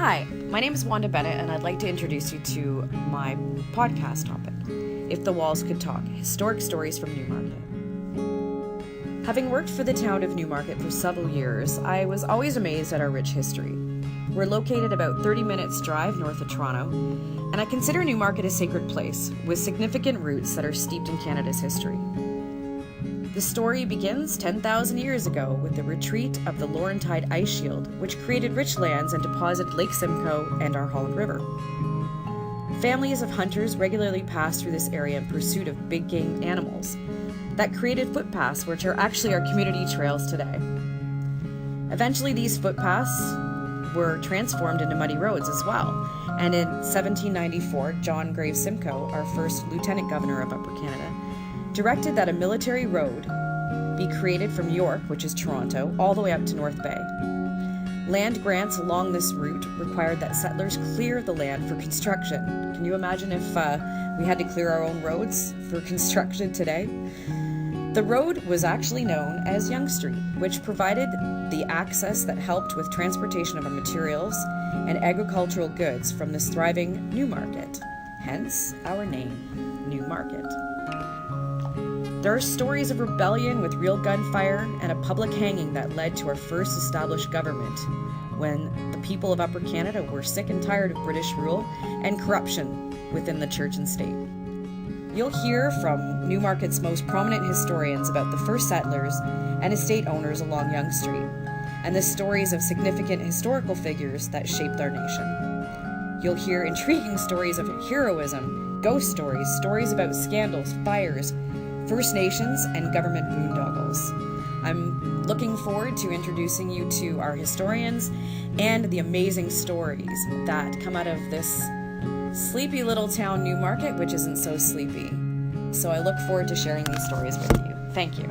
Hi, my name is Wanda Bennett, and I'd like to introduce you to my podcast topic, If the Walls Could Talk, Historic Stories from Newmarket. Having worked for the town of Newmarket for several years, I was always amazed at our rich history. We're located about 30 minutes drive north of Toronto, and I consider Newmarket a sacred place with significant roots that are steeped in Canada's history. The story begins 10,000 years ago with the retreat of the Laurentide ice shield, which created rich lands and deposited Lake Simcoe and our Holland River. Families of hunters regularly passed through this area in pursuit of big game animals that created footpaths, which are actually our community trails today. Eventually, these footpaths were transformed into muddy roads as well, and in 1794, John Graves Simcoe, our first Lieutenant Governor of Upper Canada, directed that a military road be created from York, which is Toronto, all the way up to North Bay. Land grants along this route required that settlers clear the land for construction. Can you imagine if we had to clear our own roads for construction today? The road was actually known as Yonge Street, which provided the access that helped with transportation of our materials and agricultural goods from this thriving Newmarket, hence our name, Newmarket. There are stories of rebellion with real gunfire and a public hanging that led to our first established government when the people of Upper Canada were sick and tired of British rule and corruption within the church and state. You'll hear from Newmarket's most prominent historians about the first settlers and estate owners along Yonge Street and the stories of significant historical figures that shaped our nation. You'll hear intriguing stories of heroism, ghost stories, stories about scandals, fires, First Nations, and government boondoggles. I'm looking forward to introducing you to our historians and the amazing stories that come out of this sleepy little town, Newmarket, which isn't so sleepy. So I look forward to sharing these stories with you. Thank you.